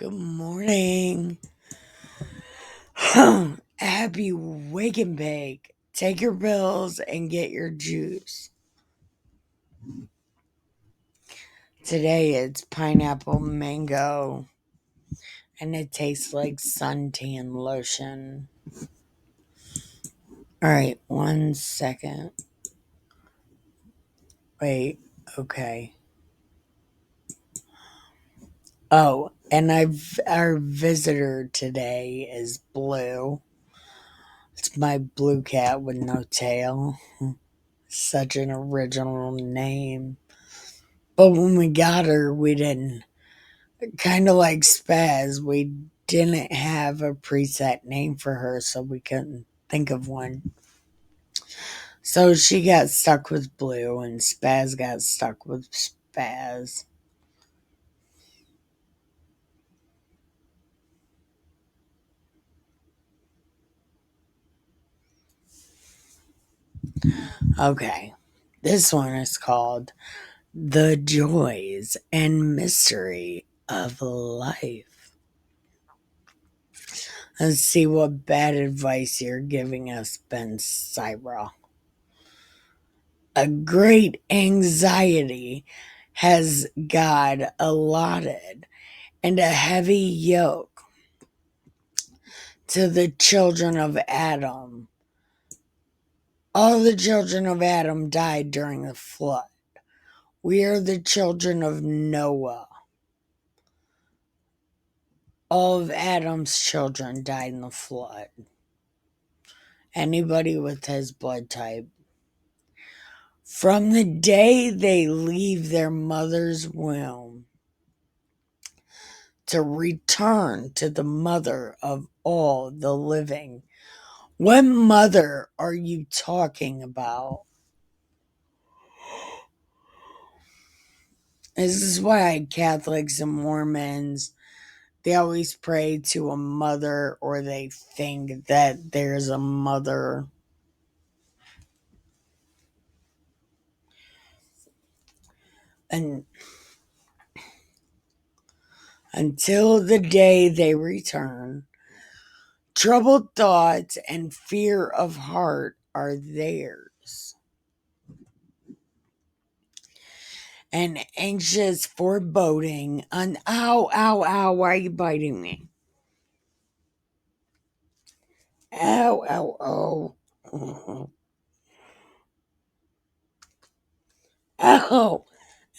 Good morning. Happy wake and bake. Take your pills and get your juice. Today it's pineapple mango and it tastes like suntan lotion. All right, 1 second. Wait, okay. Oh, and our visitor today is Blue. It's my blue cat with no tail. Such an original name. But when we got her, we didn't. Kind of like Spaz, we didn't have a preset name for her, so we couldn't think of one. So she got stuck with Blue, and Spaz got stuck with Spaz. Okay, this one is called The Joys and Mystery of Life. Let's see what bad advice you're giving us, Ben Cyril. A great anxiety has God allotted, and a heavy yoke to the children of Adam. All the children of Adam died during the flood. We are the children of Noah. All of Adam's children died in the flood. Anybody with his blood type. From the day they leave their mother's womb to return to the mother of all the living. What mother are you talking about? This is why Catholics and Mormons, they always pray to a mother, or they think that there's a mother. And until the day they return, troubled thoughts and fear of heart are theirs. And anxious foreboding, ow, ow, ow, why are you biting me? Ow, ow, ow. Ow,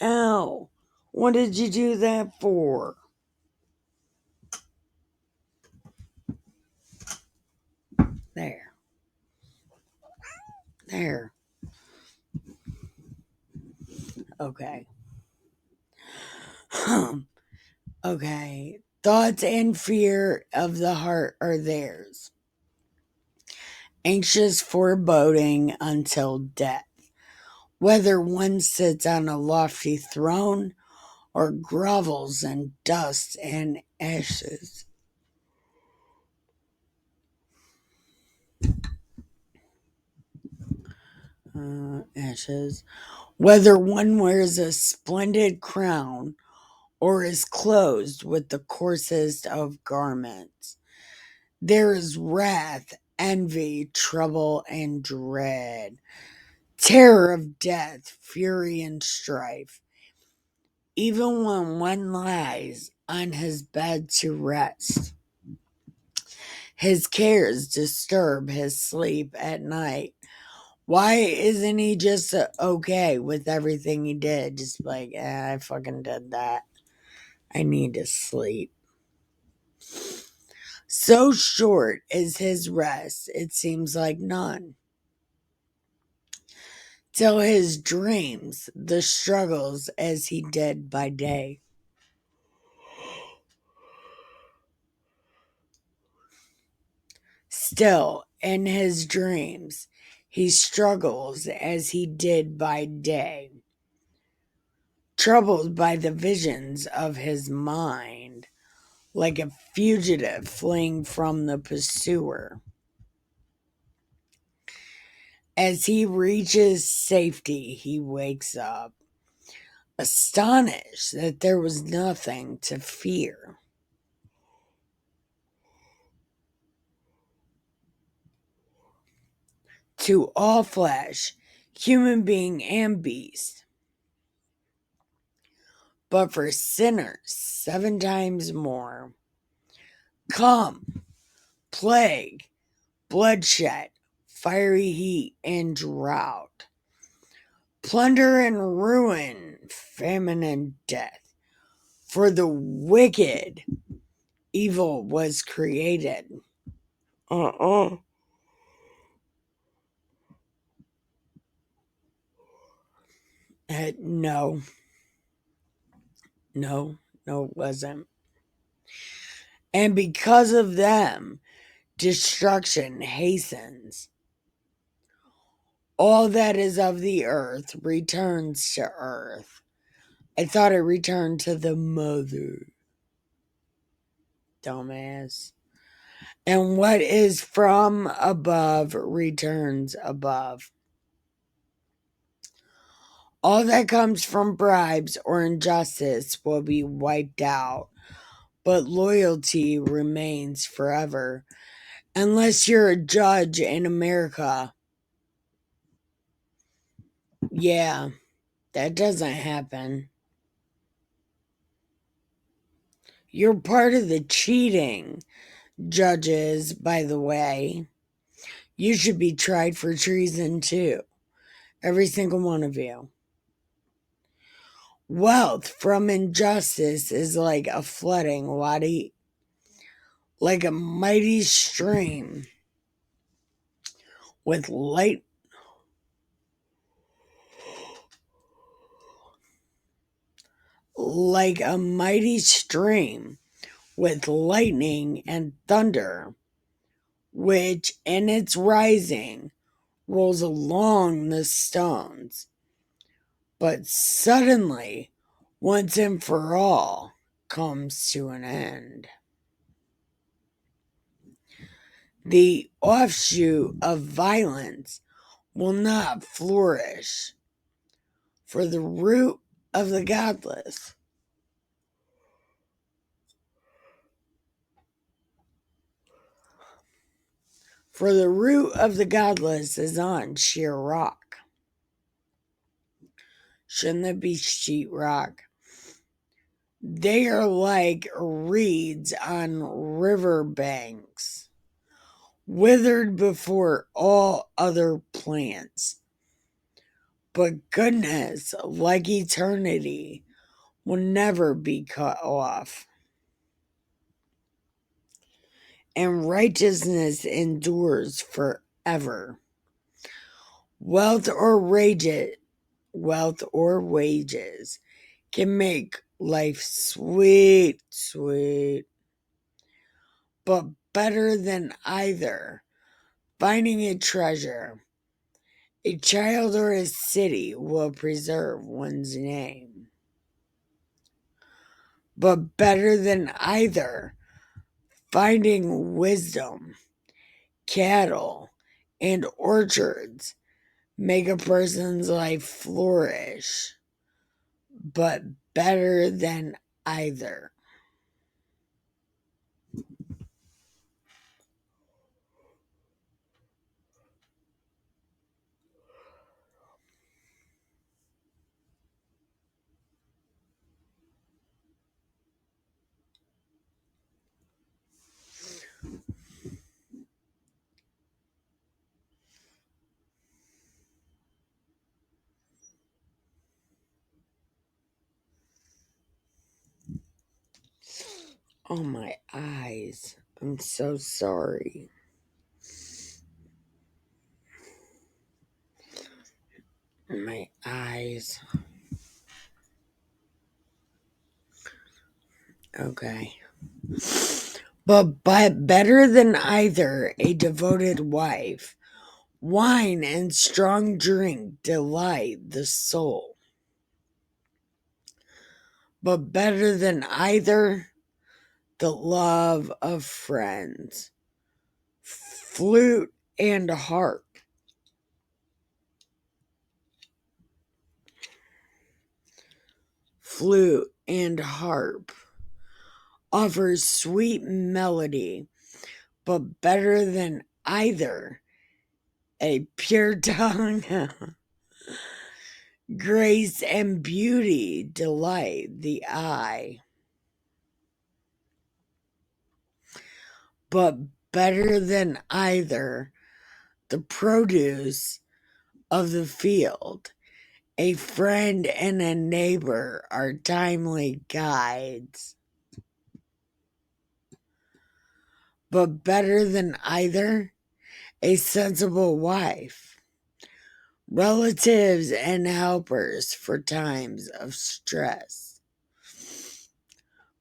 ow. What did you do that for? There, there. Okay. Okay. Thoughts and fear of the heart are theirs. Anxious foreboding until death. Whether one sits on a lofty throne or grovels in dust and ashes. Ashes. Whether one wears a splendid crown or is clothed with the coarsest of garments. There is wrath, envy, trouble, and dread, terror of death, fury, and strife. Even when one lies on his bed to rest, his cares disturb his sleep at night. Why isn't he just okay with everything he did? Just like, I fucking did that. I need to sleep. So short is his rest, it seems like none. Till his dreams, the struggles as he did by day. Still, in his dreams, he struggles as he did by day, troubled by the visions of his mind, like a fugitive fleeing from the pursuer. As he reaches safety, he wakes up, astonished that there was nothing to fear. to all flesh, human being and beast, but for sinners 7 times more. Come, plague, bloodshed, fiery heat, and drought, plunder and ruin, famine and death. For the wicked, evil was created. Uh-uh. No, it wasn't. And because of them, destruction hastens. All that is of the earth returns to earth. I thought it returned to the mother. Dumbass. And what is from above returns above. All that comes from bribes or injustice will be wiped out, but loyalty remains forever. Unless you're a judge in America. Yeah, that doesn't happen. You're part of the cheating, judges, by the way. You should be tried for treason too. Every single one of you. Wealth from injustice is like a flooding wadi, like a mighty stream with light. Like a mighty stream with lightning and thunder, which in its rising rolls along the stones, but suddenly, once and for all, comes to an end. The offshoot of violence will not flourish, for the root of the godless. For the root of the godless is on sheer rock. Shouldn't it be sheetrock? They are like reeds on river banks, withered before all other plants. But goodness, like eternity, will never be cut off. And righteousness endures forever. Wealth or wages can make life sweet, but better than either. Finding a treasure, a child or a city will preserve one's name. But better than either, finding wisdom, cattle, and orchards make a person's life flourish. But better than either. Oh, my eyes. I'm so sorry. My eyes. Okay. But better than either, a devoted wife. Wine and strong drink delight the soul. But better than either, the love of friends. Flute and harp. Flute and harp offers sweet melody, but better than either, a pure tongue, grace and beauty delight the eye. But better than either, the produce of the field, a friend and a neighbor are timely guides. But better than either, a sensible wife, relatives and helpers for times of stress.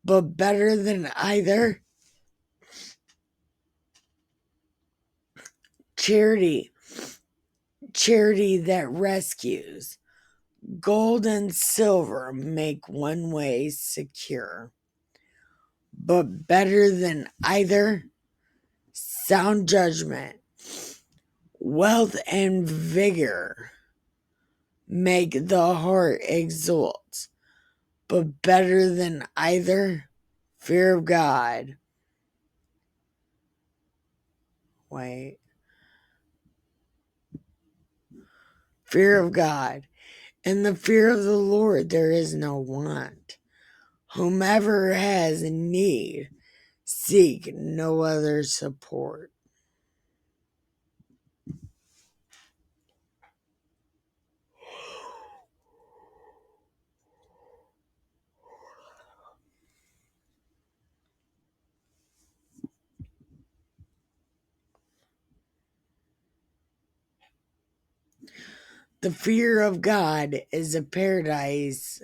But better than either, charity, charity that rescues. Gold and silver make one way secure. But better than either, sound judgment, wealth and vigor make the heart exult. But better than either, fear of God. Wait. Fear of God. In the fear of the Lord there is no want. Whomever has need, seek no other support. The fear of God is a paradise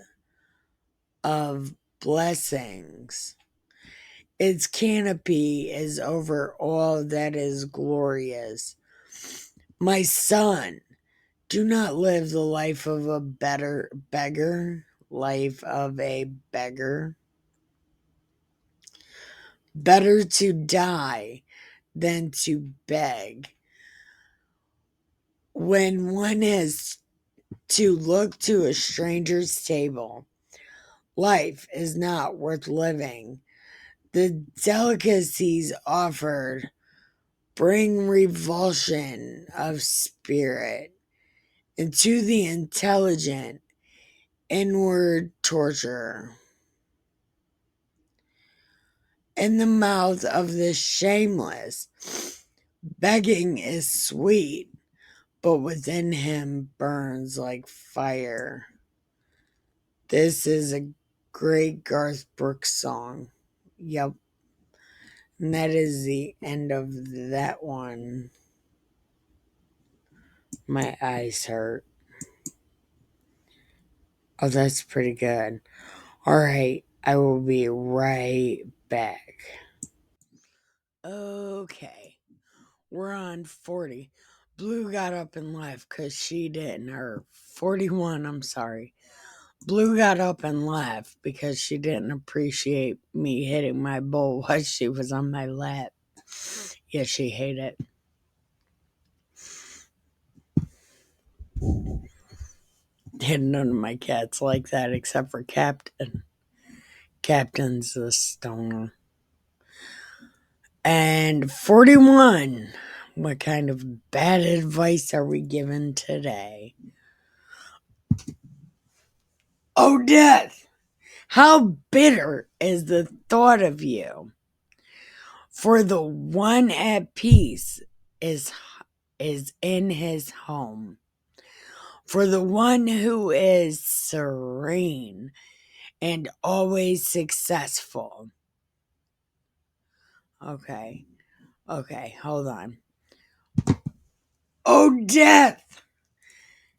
of blessings. Its canopy is over all that is glorious. My son, do not live the life of a life of a beggar. Better to die than to beg. When one is to look to a stranger's table, life is not worth living. The delicacies offered bring revulsion of spirit, and to the intelligent, inward torture. In the mouth of the shameless, begging is sweet, but within him burns like fire. This is a great Garth Brooks song. Yep. And that is the end of that one. My eyes hurt. Oh, that's pretty good. Alright, I will be right back. Okay, we're on 40. Blue got up and left because she didn't, or 41, I'm sorry. Blue got up and left because she didn't appreciate me hitting my bowl while she was on my lap. Yeah, she hated it. And none of my cats like that except for Captain. Captain's the stoner. And 41. What kind of bad advice are we given today? Oh, death! How bitter is the thought of you? For the one at peace is in his home. For the one who is serene and always successful. Okay, hold on. Oh, death!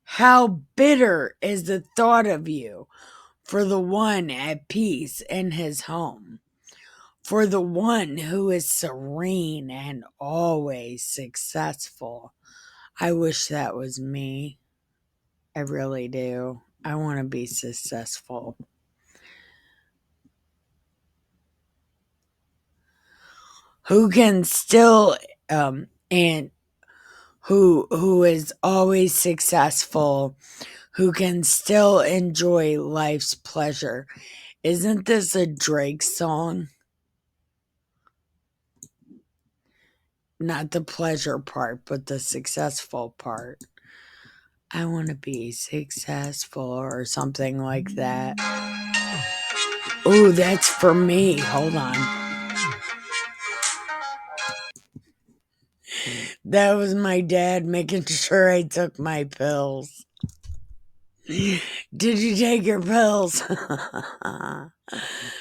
How bitter is the thought of you for the one at peace in his home. For the one who is serene and always successful. I wish that was me. I really do. I want to be successful. Who can still and who is always successful, who can still enjoy life's pleasure. Isn't this a Drake song? Not the pleasure part, but the successful part. I want to be successful or something like that. Ooh, that's for me. Hold on. That was my dad making sure I took my pills. Did you take your pills?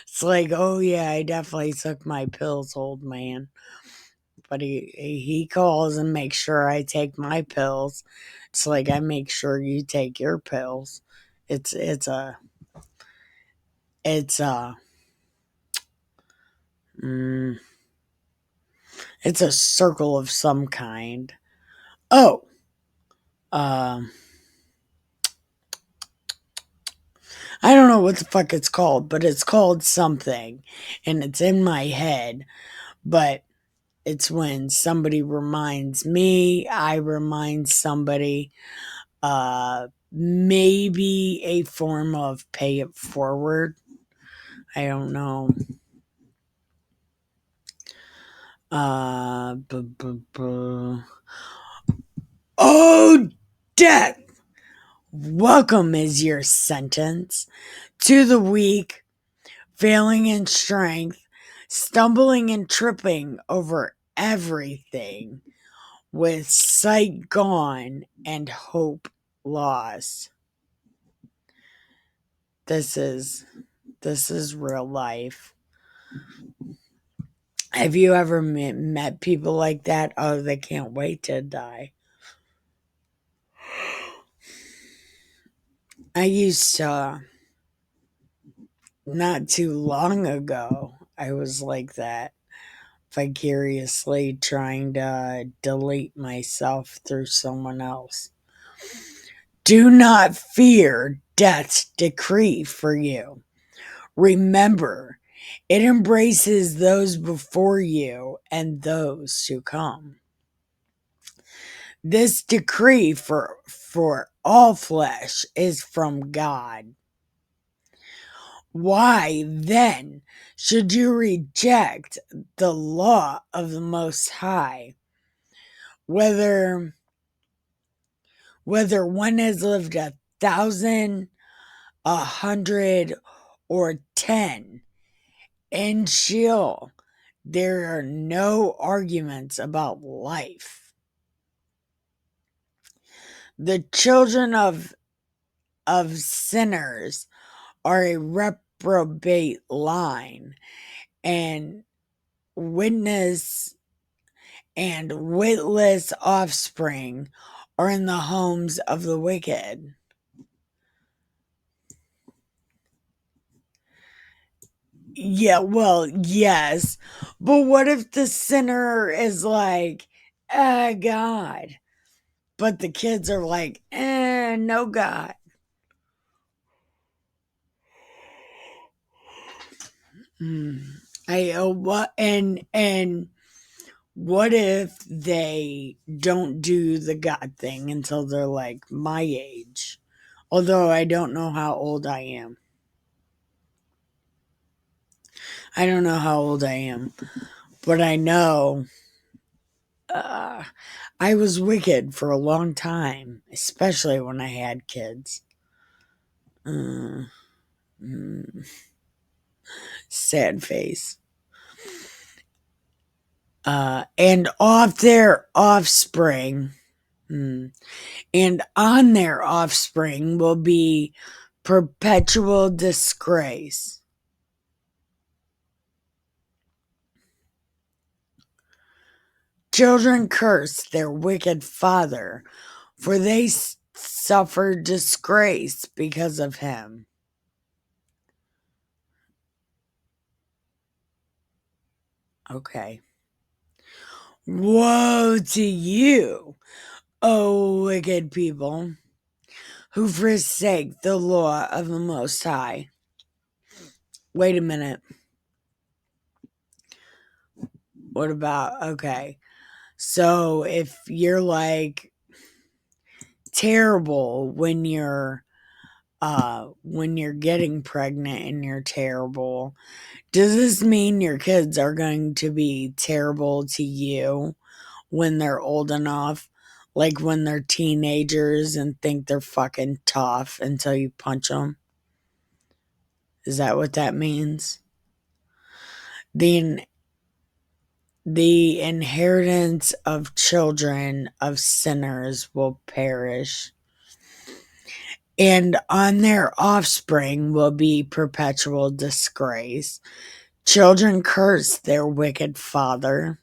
It's like, oh yeah, I definitely took my pills, old man. But he calls and makes sure I take my pills. It's like I make sure you take your pills. It's it's a it's a mm, it's a circle of some kind. Oh, um, I don't know what the fuck it's called, but it's called something, and it's in my head. But it's when somebody reminds me, I remind somebody. Maybe a form of pay it forward. I don't know. Uh, bu- bu- bu- oh, death! Welcome is your sentence to the weak, failing in strength, stumbling and tripping over everything, with sight gone and hope lost. This is real life. Have you ever met people like that? Oh, they can't wait to die. I used to, not too long ago, I was like that, vicariously trying to delete myself through someone else. Do not fear death's decree for you. Remember, it embraces those before you and those to come. This decree for all flesh is from God. Why then should you reject the law of the Most High? Whether one has lived 1,000, 100, or 10 in Sheol, there are no arguments about life. The children of sinners are a reprobate line, and witness and witless offspring are in the homes of the wicked. Yeah, well, yes. But what if the sinner is like, God? But the kids are like, no God. Hmm. What and what if they don't do the God thing until they're like my age? Although I don't know how old I am. I don't know how old I am, but I know uh, I was wicked for a long time, especially when I had kids. Uh, mm, sad face. And off their offspring, and on their offspring will be perpetual disgrace. Children curse their wicked father, for they suffer disgrace because of him. Okay. Woe to you, O wicked people, who forsake the law of the Most High. Wait a minute. What about, okay. So if you're like terrible when you're getting pregnant and you're terrible, does this mean your kids are going to be terrible to you? when they're old enough, like when they're teenagers and think they're fucking tough until you punch them. Is that what that means? The the inheritance of children of sinners will perish, and on their offspring will be perpetual disgrace. Children curse their wicked father,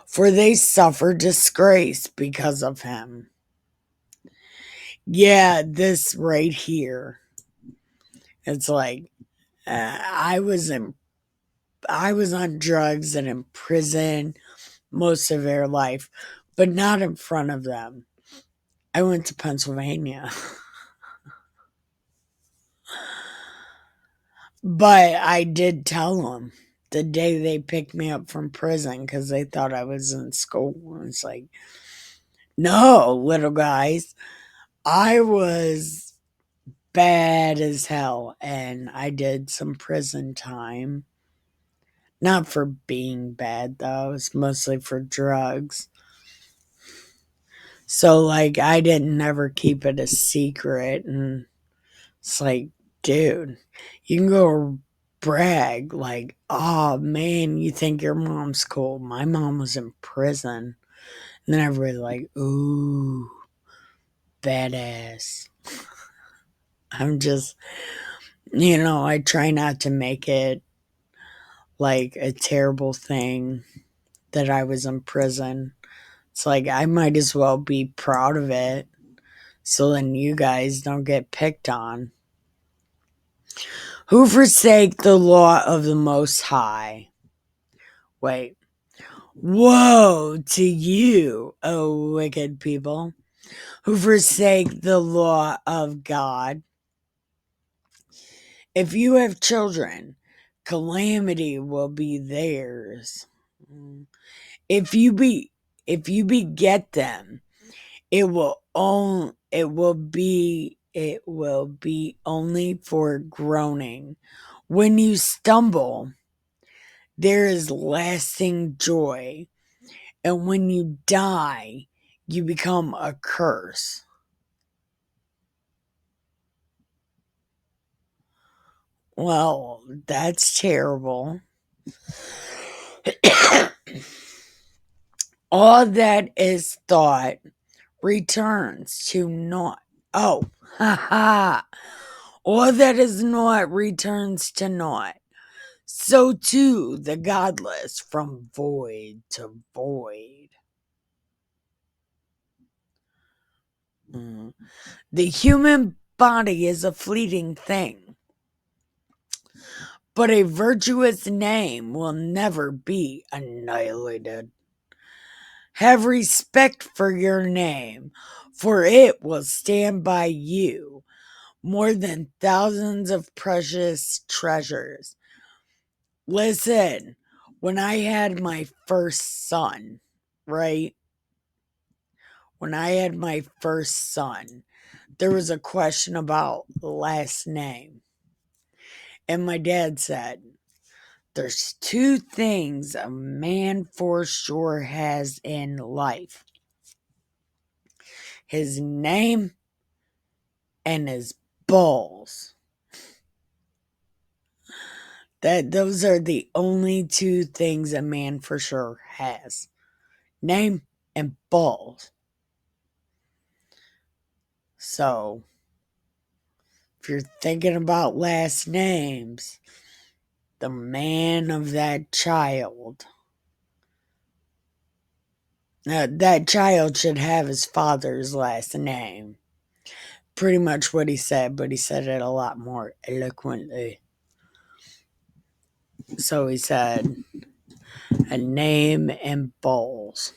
for they suffer disgrace because of him. Yeah, this right here. It's like I was on drugs and in prison most of their life, but not in front of them. I went to Pennsylvania. But I did tell them the day they picked me up from prison because they thought I was in school. It's like, no, little guys, I was bad as hell and I did some prison time. Not for being bad though, it's mostly for drugs. So, like, I didn't ever keep it a secret. And it's like, dude, you can go brag, like, oh man, you think your mom's cool. My mom was in prison. And then everybody's like, ooh, badass. I'm just, I try not to make it like a terrible thing that I was in prison. It's like, I might as well be proud of it so then you guys don't get picked on. Who forsake the law of the Most High? Wait. Woe to you, O wicked people, who forsake the law of God. If you have children, calamity will be theirs. If you beget them, it will be only for groaning. When you stumble, there is lasting joy, and when you die, you become a curse. Well, that's terrible. All that is thought returns to naught. Oh, ha. All that is naught returns to naught. So too the godless from void to void. The human body is a fleeting thing, but a virtuous name will never be annihilated. Have respect for your name, for it will stand by you more than thousands of precious treasures. Listen, when I had my first son, right? When I had my first son, there was a question about the last name. And my dad said, there's two things a man for sure has in life: his name and his balls. Those are the only two things a man for sure has: name and balls. So, if you're thinking about last names, the man of that child, that child should have his father's last name. Pretty much what he said, but he said it a lot more eloquently. So he said, a name and balls.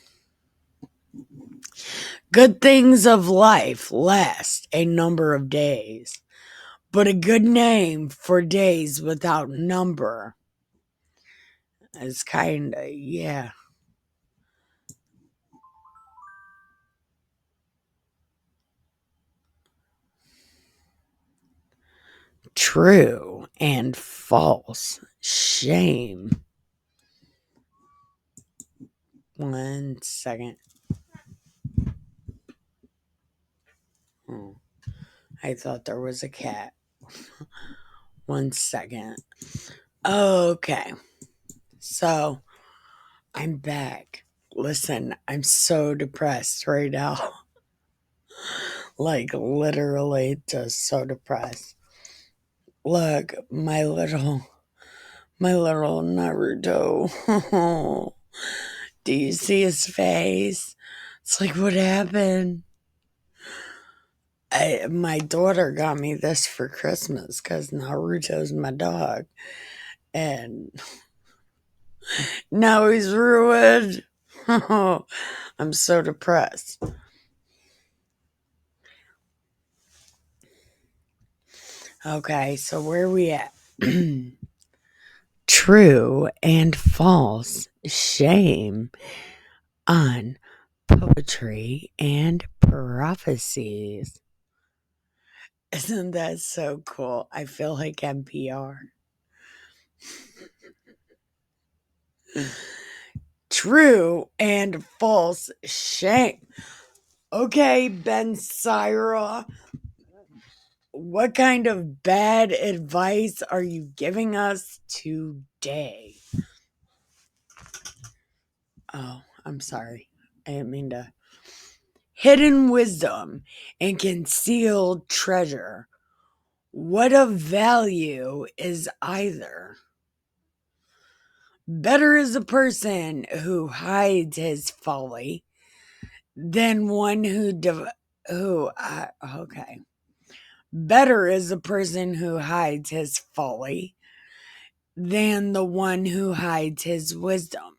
Good things of life last a number of days, but a good name for days without number is kinda, yeah. True and false. Shame. 1 second. Oh, I thought there was a cat. 1 second. Okay. So, I'm back. Listen, I'm so depressed right now. Like, literally just so depressed. Look, my little Naruto. Do you see his face? It's like, what happened? My daughter got me this for Christmas because Naruto's my dog. And now he's ruined. I'm so depressed. Okay, so where are we at? True and false shame on poetry and prophecies. Isn't that so cool? I feel like NPR. True and false shame. Okay, Ben Syra, what kind of bad advice are you giving us today? Oh, I'm sorry. I didn't mean to. Hidden wisdom and concealed treasure. What of value is either? Better is a person who hides his folly than one okay. Better is a person who hides his folly than the one who hides his wisdom.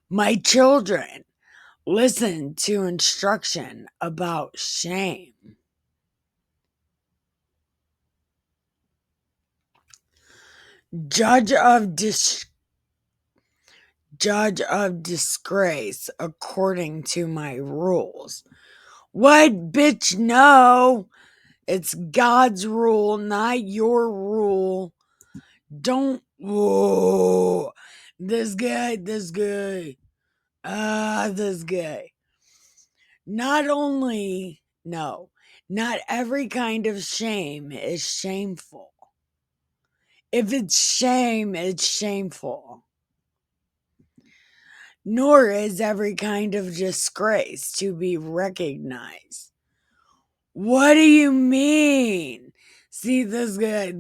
My children, listen to instruction about shame. Judge of disgrace according to my rules. What, bitch? No, it's God's rule, not your rule. Don't. Whoa. This guy. This guy. Not only. No. Not every kind of shame is shameful. If it's shame, it's shameful. Nor is every kind of disgrace to be recognized. What do you mean? See this guy.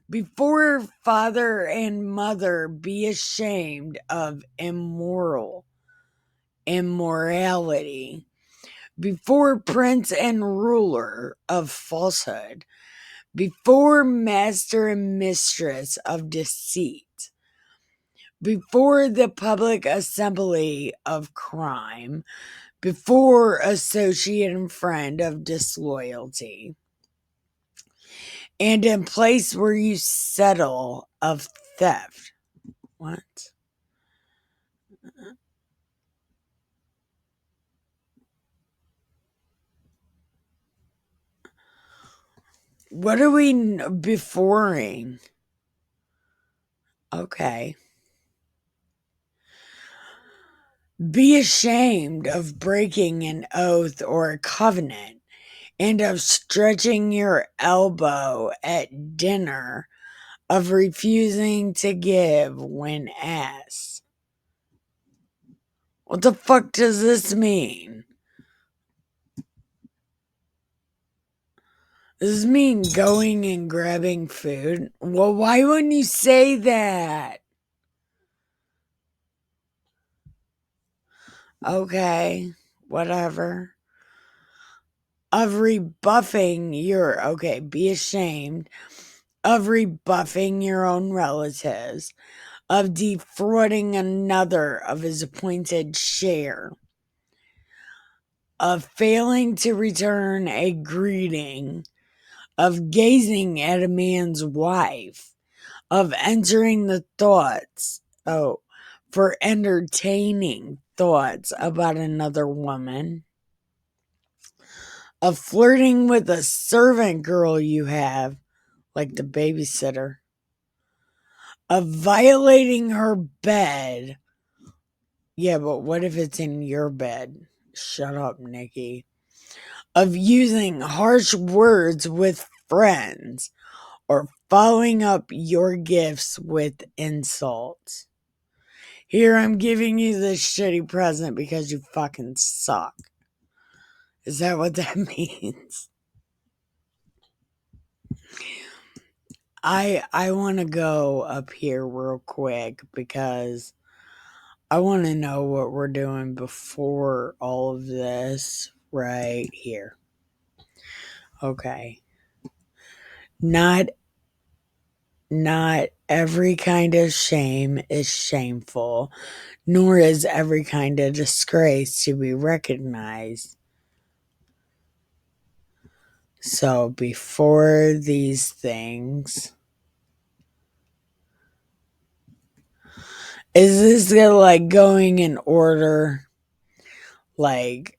Before father and mother, be ashamed of immorality. Before prince and ruler of falsehood. Before master and mistress of deceit. Before the public assembly of crime. Before associate and friend of disloyalty. And in place where you settle of theft. What? What are we beforeing? Okay. Be ashamed of breaking an oath or a covenant and of stretching your elbow at dinner, of refusing to give when asked. What the fuck does this mean? Does this mean going and grabbing food? Well, why wouldn't you say that? Okay, whatever. Of rebuffing your, okay, be ashamed of rebuffing your own relatives, of defrauding another of his appointed share, of failing to return a greeting, of gazing at a man's wife, of entering the thoughts, for entertaining thoughts about another woman, of flirting with a servant girl you have, like the babysitter, of violating her bed. Yeah, but what if it's in your bed? Shut up, Nikki. Of using harsh words with friends or following up your gifts with insults. Here, I'm giving you this shitty present because you fucking suck. Is that what that means? I want to go up here real quick because I want to know what we're doing before all of this right here. Okay. Not not every kind of shame is shameful, nor is every kind of disgrace to be recognized. So before these things, is this like going in order? Like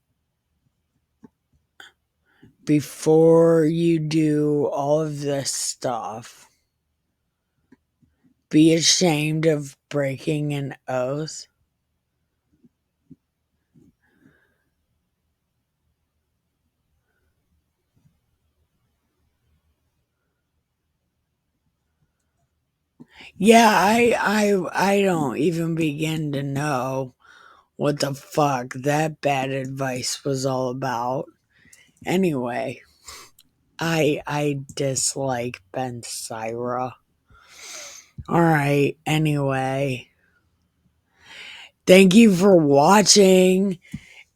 before you do all of this stuff, be ashamed of breaking an oath? Yeah, I don't even begin to know what the fuck that bad advice was all about. Anyway, I dislike Ben Syra. Alright, anyway. Thank you for watching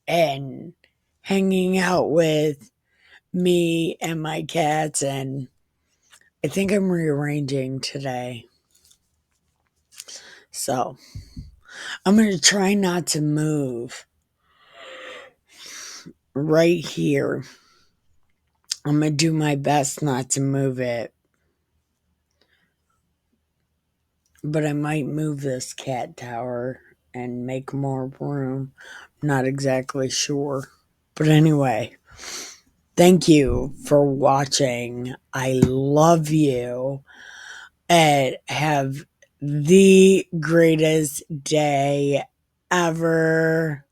and hanging out with me and my cats, and I think I'm rearranging today. So I'm gonna try not to move right here. I'm gonna do my best not to move it. But I might move this cat tower and make more room. I'm not exactly sure. But anyway, thank you for watching. I love you and have the greatest day ever.